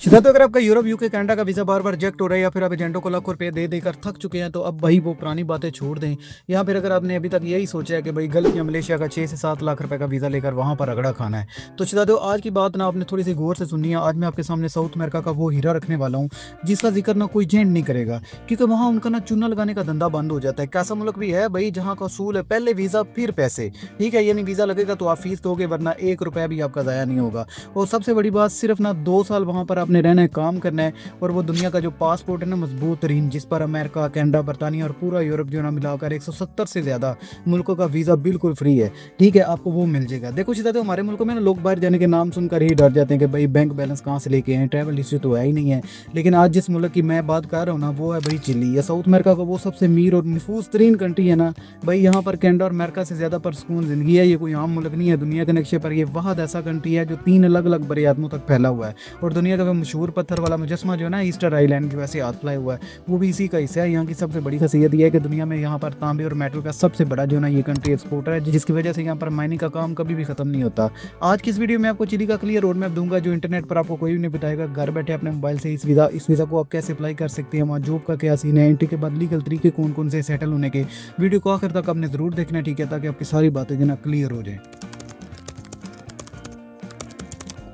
सीधा तो अगर आपका यूरोप यूके कनाडा का वीज़ा बार बार रिजेक्ट हो रहा है या फिर आप एजेंटों को लाखों रुपए दे देकर थक चुके हैं तो अब वही वो पुरानी बातें छोड़ दें। या फिर अगर आपने अभी तक यही सोचा है कि भाई गल्फ या मलेशिया का 6 से 7 लाख रुपए का वीज़ा लेकर वहाँ पर रगड़ा खाना है, तो सीधा तो आज की बात ना आपने थोड़ी सी गौर से सुननी है। आज मैं आपके सामने साउथ अमेरिका का वो हीरा रखने वाला हूँ जिसका जिक्र ना कोई जेंट नहीं करेगा, क्योंकि वहाँ उनका ना चूना लगाने का धंधा बंद हो जाता है। कैसा मुल्क भी है भाई जहाँ का असूल है पहले वीज़ा फिर पैसे, ठीक है। यानी वीज़ा लगेगा तो आप फीस दोगे, वरना 1 रुपया भी आपका ज़ाया नहीं होगा। और सबसे बड़ी बात, सिर्फ ना 2 साल वहाँ पर आपने रहना है, काम करना है। और वो दुनिया का जो पासपोर्ट है ना मजबूत तरीन, जिस पर अमेरिका, कनाडा, बरतानिया और पूरा यूरोप जो है ना मिलाकर 170 से ज़्यादा मुल्कों का वीज़ा बिल्कुल फ्री है, ठीक है। आपको वो मिल जाएगा। देखो सीधा तो हमारे मुल्कों में ना लोग बाहर जाने के नाम सुनकर ही डर जाते हैं कि भाई बैंक बैलेंस कहाँ से लेके आए, ट्रैवल हिस्ट्री तो है ही नहीं है। लेकिन आज जिस मुल्क की मैं बात कर रहा हूँ ना वो है भाई चिली। या साउथ अमेरिका का वो सबसे अमीर और नफूस तरीन कंट्री है ना भाई। यहाँ पर कनाडा और अमेरिका से ज़्यादा परसकून ज़िंदगी है। ये कोई आम मुल्क नहीं है दुनिया के नक्शे पर। ये वाहद ऐसा कंट्री है जो 3 अलग अलग बड़े आदमों तक फैला हुआ है। और दुनिया का वो मशहूर पत्थर वाला मुजस्मा जो है ना ईस्टर आइलैंड के वैसे हाथ फैलाया हुआ है, वो भी इसी का हिस्सा है। यहाँ की सबसे बड़ी खासियत यह है कि दुनिया में यहाँ पर तांबे और मेटल का सबसे बड़ा जो है ना ये कंट्री एक्सपोर्टर है, जिसकी वजह से यहाँ पर माइनिंग का काम कभी भी खत्म नहीं होता। आज की इस वीडियो में आपको चिली का क्लियर रोड मैप दूंगा जो इंटरनेट पर आपको कोई भी नहीं बताएगा। घर बैठे अपने मोबाइल से इस वीज़ा को आप कैसे अप्लाई कर सकते हैं, वहाँ जॉब का क्या सीन है, एंट्री के बाद लीगल तरीके कौन कौन से सेटल होने के। वीडियो को आखिर तक आपने ज़रूर देखना, ठीक है, ताकि आपकी सारी बातें जो ना क्लियर हो जाए।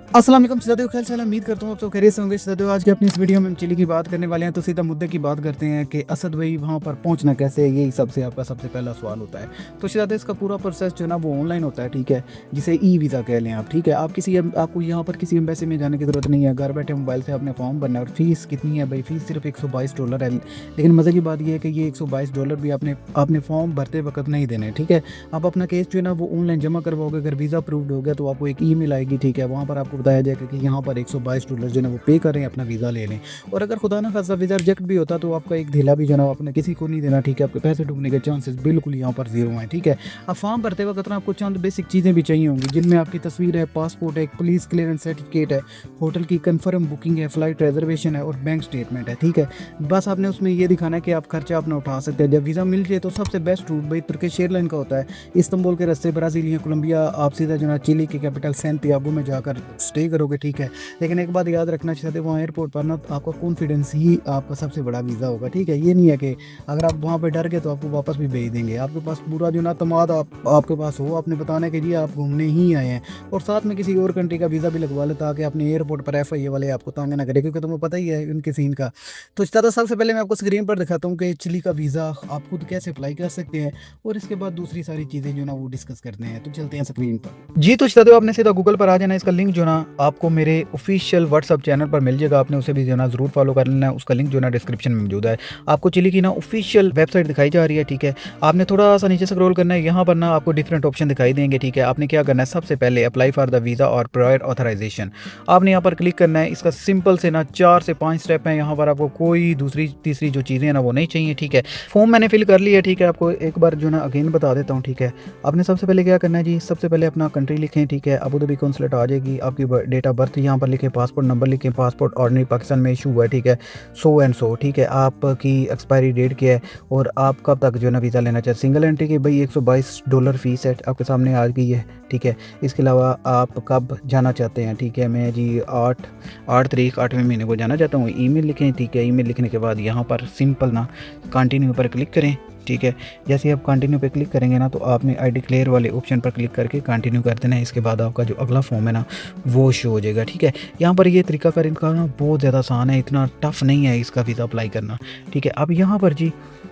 अस्सलाम वालेकुम साथियों, ख्याल से उम्मीद करता हूँ आप सब खैरियत से होंगे। साथियों आज की अपनी इस वीडियो में हम चिली की बात करने वाले हैं, तो सीधा मुद्दे की बात करते हैं कि असद भाई वहाँ पर पहुँचना कैसे है। यही सबसे आपका सबसे पहला सवाल होता है। तो सीधा इसका पूरा प्रोसेस जो है ना वो ऑनलाइन होता है, ठीक है, जिसे ई वीज़ा कह लें आप, ठीक है। आपको यहाँ पर किसी एम्बेसी में जाने की ज़रूरत नहीं है। घर बैठे मोबाइल से आपने फॉर्म भरना है। और फीस कितनी है भाई? फीस सिर्फ $122 है। लेकिन मज़े की बात यह है कि ये $122 भी आपने फॉर्म भरते वक्त नहीं देने, ठीक है। आप अपना केस जो है ना वो ऑनलाइन जमा करवाओगे। अगर वीज़ा अप्रूव्ड हो गया तो आपको एक ईमेल आएगी, ठीक है। वहाँ पर आपको बताया जाएगा कि यहाँ पर $122 जो है वो पे करें, अपना वीज़ा ले लें। और अगर खुदा ना खासा वीज़ा रिजेक्ट भी होता तो आपका एक ढीला भी जो है आपने किसी को नहीं देना, ठीक है। आपके पैसे डूबने के चांसेस बिल्कुल यहाँ पर जीरो हैं, ठीक है। अब फॉर्म भरते वक्त ना आपको चंद बेसिक चीज़ें भी चाहिए होंगी, जिनमें आपकी तस्वीर है, पासपोर्ट है, पुलिस क्लियरेंस सर्टिफिकेट है, होटल की कन्फर्म बुकिंग है, फ्लाइट रिजर्वेशन है और बैंक स्टेटमेंट है, ठीक है। बस आपने उसमें ये दिखाना है कि आप खर्चा अपना उठा सकते हैं। जब वीज़ा मिल जाए तो सबसे बेस्ट रूट भाई तुर्किश एयरलाइन का होता है। इस्तांबुल के रास्ते ब्राज़ील या कोलंबिया आप सीधा जो है चिली के कैपिटल सैंटियागो में जाकर स्टे करोगे, ठीक है। लेकिन एक बात याद रखना चाहते, वहाँ एयरपोर्ट पर ना आपका कॉन्फिडेंस ही आपका सबसे बड़ा वीज़ा होगा, ठीक है। ये नहीं है कि अगर आप वहाँ पे डर गए तो आपको वापस भी भेज देंगे। आपके पास पूरा जो ना तमाद आपके पास हो, आपने बताना है कि जी आप घूमने ही आए हैं। और साथ में किसी और कंट्री का वीज़ा भी लगवा ले, ताकि अपने एयरपोर्ट पर FIA वाले आपको तांगे ना करें, क्योंकि तुम्हें पता ही है उनके सीन का। तो इस तरह सबसे पहले मैं आपको स्क्रीन पर दिखाता हूँ कि चिली का वीज़ा आप खुद कैसे अप्लाई कर सकते हैं, और इसके बाद दूसरी सारी चीज़ें जो ना वो डिस्कस करते हैं। तो चलते हैं स्क्रीन पर जी। तो इस तरह आपने सीधा गूगल पर आ जाना। इसका लिंक जो ना आपको मेरे ऑफिशियल व्हाट्सअप चैनल पर मिल जाएगा। आपने उसे भी जो ना ज़रूर फॉलो कर लेना है। उसका लिंक जो ना डिस्क्रिप्शन में मौजूद है। आपको चिली की ना ऑफिशियल वेबसाइट दिखाई जा रही है, ठीक है। आपने थोड़ा सा नीचे स्क्रॉल करना है। यहाँ पर ना आपको डिफरेंट ऑप्शन दिखाई देंगे, ठीक है। आपने क्या करना है, सबसे पहले अप्लाई फॉर द वीज़ा और प्रायर ऑथराइजेशन, आपने यहाँ पर क्लिक करना है। इसका सिंपल से ना 4 से 5 स्टेप है। यहाँ पर आपको कोई दूसरी तीसरी जो चीज़ें हैं ना वो नहीं चाहिए, ठीक है। फॉर्म मैंने फिल कर लिया है, ठीक है। आपको एक बार जो ना अगेन बता देता हूँ, ठीक है। आपने सबसे पहले क्या करना है जी, सबसे पहले अपना कंट्री लिखें, ठीक है। अबू धाबी कौंसलेट आ जाएगी। आपकी डेट ऑफ बर्थ यहाँ पर लिखें, पासपोर्ट नंबर लिखें, पासपोर्ट ऑर्डिनरी पाकिस्तान में इशू हुआ है, ठीक है, सो एंड सो, ठीक है। आपकी एक्सपायरी डेट क्या है और आप कब तक जो है ना वीज़ा लेना चाहिए। सिंगल एंट्री की भाई $122 फीस है, आपके सामने आ गई है, ठीक है। इसके अलावा आप कब जाना चाहते हैं, ठीक है। मैं जी 8 तारीख 8वें महीने को जाना चाहता हूँ। ईमेल लिखें, ठीक है। ईमेल लिखने के बाद यहाँ पर सिंपल ना कंटिन्यू पर क्लिक करें, ठीक है। जैसे ही आप कंटिन्यू पे क्लिक करेंगे ना तो आपने आई डिक्लेयर वाले ऑप्शन पर क्लिक करके कंटिन्यू कर देना है। इसके बाद आपका जो अगला फॉर्म है ना वो शो हो जाएगा, ठीक है। यहाँ पर ये तरीकाकार इनका ना बहुत ज़्यादा आसान है, इतना टफ नहीं है इसका वीज़ा अप्लाई करना, ठीक है। अब यहाँ पर जी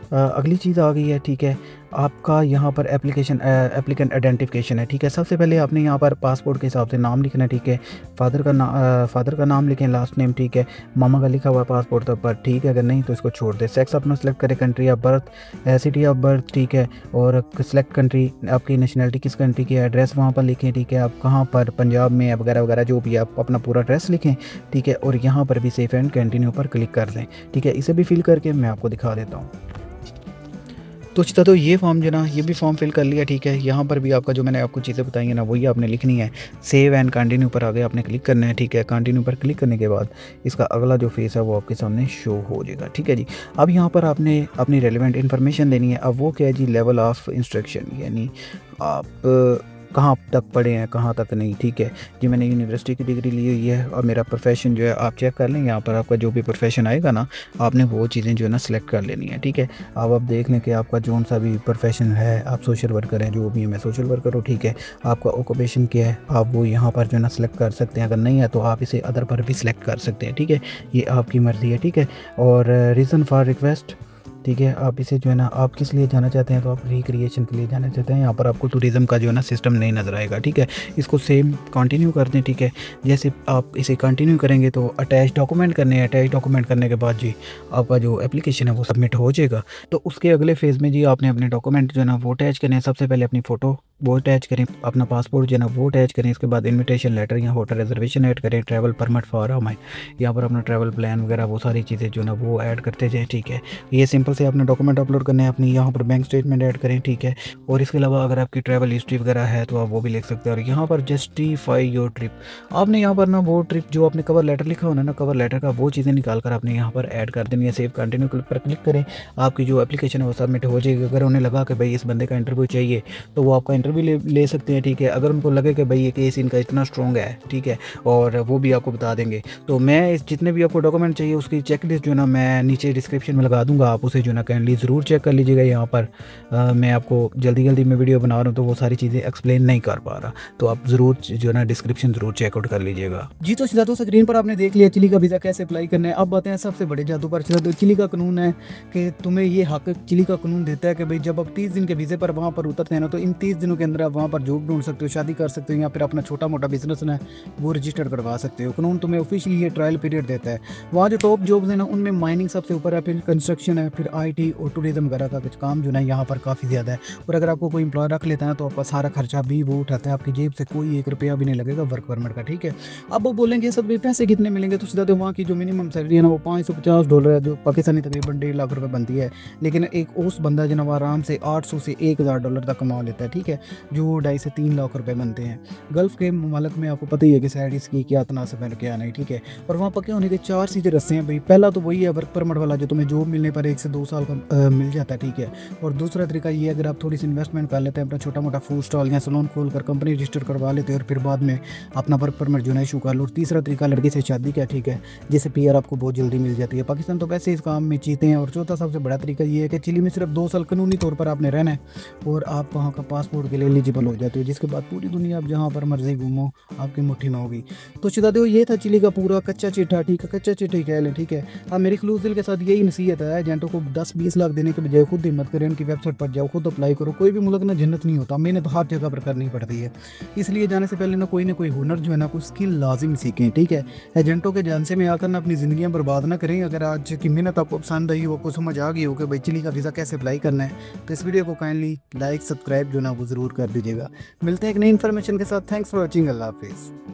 अगली चीज़ आ गई है, ठीक है। आपका यहाँ पर एप्लीकेंट आइडेंटिफिकेशन है, ठीक है। सबसे पहले आपने यहाँ पर पासपोर्ट के हिसाब से नाम लिखना है, ठीक है। फादर का नाम लिखें, लास्ट नेम, ठीक है। मामा का लिखा हुआ पासपोर्ट पर, ठीक है। अगर नहीं तो इसको छोड़ दे। सेक्स अपना सेलेक्ट करें, country of birth, city of birth, ठीक है। और सेलेक्ट कंट्री, आपकी नेशनलिटी किस कंट्री की है, एड्रेस वहाँ पर लिखें, ठीक है। आप कहाँ पर पंजाब में वगैरह वगैरह जो भी आप अपना पूरा एड्रेस लिखें, ठीक है। और यहाँ पर भी सेफ एंड कंटिन्यू पर क्लिक कर दें, ठीक है। इसे भी फिल करके मैं आपको दिखा देता हूँ। तो अच्छा, तो ये फॉर्म जो ना ये भी फॉर्म फिल कर लिया, ठीक है। यहाँ पर भी आपका जो मैंने आपको चीज़ें बताई हैं ना वही आपने लिखनी है। सेव एंड कंटिन्यू पर आगे आपने क्लिक करना है, ठीक है। कंटिन्यू पर क्लिक करने के बाद इसका अगला जो फेस है वो आपके सामने शो हो जाएगा, ठीक है जी। अब यहाँ पर आपने अपनी रेलिवेंट इन्फॉर्मेशन देनी है। अब वो क्या है जी, लेवल ऑफ इंस्ट्रक्शन, यानी आप कहाँ तक पढ़े हैं कहाँ तक नहीं, ठीक है जी। मैंने यूनिवर्सिटी की डिग्री ली हुई है और मेरा प्रोफेशन जो है आप चेक कर लें, यहाँ पर आपका जो भी प्रोफेशन आएगा ना आपने वो चीज़ें जो है ना सिलेक्ट कर लेनी है, ठीक है। अब देख लें कि आपका जो सा भी प्रोफेशन है, आप सोशल वर्कर हैं, जो भी है, मैं सोशल वर्कर हूँ, ठीक है। आपका ऑक्यूपेशन क्या है आप वो यहाँ पर जो है ना सिलेक्ट कर सकते हैं, अगर नहीं है तो आप इसे अदर पर भी सिलेक्ट कर सकते हैं, ठीक है। ये आपकी मर्ज़ी है, ठीक है। और रीज़न फॉर रिक्वेस्ट, ठीक है, आप इसे जो है ना आप किस लिए जाना चाहते हैं, तो आप रिक्रिएशन के लिए जाना चाहते हैं। यहाँ पर आपको टूरिज़्म का जो है ना सिस्टम नहीं नज़र आएगा, ठीक है। इसको सेम कंटिन्यू कर दें, ठीक है। जैसे आप इसे कंटिन्यू करेंगे तो अटैच डॉक्यूमेंट करने हैं, अटैच डॉक्यूमेंट करने के बाद जी आपका जो एप्लीकेशन है वो सबमिट हो जाएगा। तो उसके अगले फेज़ में जी आपने अपने डॉक्यूमेंट जो है ना वो अटैच करने हैं। सबसे पहले अपनी फ़ोटो वो अटैच करें, अपना पासपोर्ट जो है ना वो अटैच करें। इसके बाद इन्विटेशन लेटर या होटल रिजर्वेशन ऐड करें, ट्रैवल परमिट फॉर्म है, यहाँ पर अपना ट्रैवल प्लान वगैरह वो सारी चीज़ें जो है ना वो ऐड करते जाएँ, ठीक है। ये सिंपल से अपने डॉक्यूमेंट अपलोड करने हैं, अपनी यहाँ पर बैंक स्टेटमेंट ऐड करें, ठीक है। और इसके अलावा अगर आपकी ट्रैवल हिस्ट्री वगैरह है तो आप वो भी लिख सकते हैं। और यहाँ पर जस्टिफाई योर ट्रिप, आपने यहाँ पर ना वो ट्रिप जो आपने कवर लेटर लिखा होना ना, कवर लेटर का वो चीज़ें निकाल कर आपने यहाँ पर ऐड कर देनी है। सेव कंटिन्यू पर क्लिक करें, आपकी जो एप्लीकेशन है वो सबमिट हो जाएगी। अगर उन्हें लगा कि भाई इस बंदे का इंटरव्यू चाहिए तो वो आपका इंटरव्यू ले सकते हैं, ठीक है। अगर उनको लगे कि भाई ये केस इनका इतना स्ट्रॉन्ग है, ठीक है, और वो भी आपको बता देंगे। तो मैं इस जितने भी आपको डॉक्यूमेंट चाहिए उसकी चेक लिस्ट जो है ना मैं नीचे डिस्क्रिप्शन में लगा दूंगा, आप उसे जो है ना काइंडली ज़रूर चेक कर लीजिएगा। यहाँ पर मैं आपको जल्दी में वीडियो बना रहा हूँ तो वो सारी चीज़ें एक्सप्लेन नहीं कर पा रहा, तो आप ज़रूर जो है ना डिस्क्रिप्शन ज़रूर चेकआउट कर लीजिएगा जी। तो सीधा स्क्रीन पर आपने देख लिया चिली का वीज़ा कैसे अप्लाई करना है। अब बातें हैं सबसे बड़े जादू पर। चिली का कानून है कि तुम्हें ये हक चिली का कानून देता है कि भाई जब आप 30 दिन के वीज़े पर वहाँ पर उतरते हैं ना, तो इन 30 दिनों के अंदर आप वहाँ पर जॉब ढूंढ सकते हो, शादी कर सकते हो, या फिर अपना छोटा मोटा बिजनेस है वो रजिस्टर करवा सकते हो। कानून तुम्हें ऑफिशियली ये ट्रायल पीरियड देता है। वहाँ जो टॉप जॉब्स हैं ना उनमें माइनिंग सबसे ऊपर है, फिर कंस्ट्रक्शन है, फिर IT और टूरिज्म वगैरह का कुछ काम जो है यहाँ पर काफ़ी ज़्यादा है। और अगर आपको कोई एम्प्लॉय रख लेता है तो आपका सारा खर्चा भी वो उठाता है, आपकी जेब से कोई 1 रुपया भी नहीं लगेगा वर्क परमिट का, ठीक है। अब वो बोलेंगे सब पैसे कितने मिलेंगे, तो सीधा तो वहाँ की जो मिनिमम सैलरी है ना वो $550 है, जो पाकिस्तानी तकरीबन 1.5 लाख रुपये बनती है। लेकिन एक उस बंदा जो ना वो आराम से $800 से $1000 तक कमा लेता है, ठीक है, जो 2.5 से 3 लाख रुपए बनते हैं। गल्फ़ के ममालिक में आपको पता ही है कि सैलरीज़ की क्या तनासब है क्या नहीं, ठीक है। और वहाँ पक्के होने के 4 सीधे रास्ते हैं भाई। पहला तो वही है वर्क परमिट वाला, जो तुम्हें जॉब मिलने पर 1 से 2 साल का मिल जाता है, ठीक है। और दूसरा तरीका ये, अगर आप थोड़ी सी इन्वेस्टमेंट कर लेते हैं, अपना छोटा मोटा फूड स्टॉल या सैलून खोल कर कंपनी रजिस्टर करवा लेते हैं और फिर बाद में अपना वर्क परमिट जो है इशू कर लो। और तीसरा तरीका लड़की से शादी का, ठीक है, जिससे PR आपको बहुत जल्दी मिल जाती है। पाकिस्तान तो वैसे इस काम में चीते हैं। और चौथा सबसे बड़ा तरीका ये है कि चिली में सिर्फ 2 साल कानूनी तौर पर आपने रहना है और आप वहाँ का पासपोर्ट के लिए एलिजिबल हो जाते हो, जिसके बाद पूरी दुनिया आप जहाँ पर मर्जी घूमो आपकी मुट्ठी में होगी। तो चिता दो, ये था चिली का पूरा कच्चा चिट्ठा, ठीक है, कच्चा चिट्ठा कह लें, ठीक है। अब मेरी खलूस दिल के साथ यही नसीहत है, एजेंटों को 10-20 लाख देने के बजाय खुद हिम्मत करें, उनकी वेबसाइट पर जाओ, खुद अप्लाई करो। कोई भी मुल्क ना जन्नत नहीं होता, मैंने तो हर जगह पर करनी पड़ती है। इसलिए जाने से पहले ना कोई हुनर जो है ना कोई स्किल लाजिम सीखें, ठीक है। एजेंटों के झांसे में आकर ना अपनी ज़िंदगियाँ बर्बाद ना करें। अगर आज की मेहनत आपको पसंद आई हो, आपको समझ आ गई हो कि भाई चिली का वीज़ा कैसे अप्लाई करना है, तो इस वीडियो को काइंडली लाइक सब्सक्राइब जो ना वो ज़रूर कर दीजिएगा। मिलते हैं एक नई इन्फॉर्मेशन के साथ। Thanks for watching. अल्लाह हाफिज़।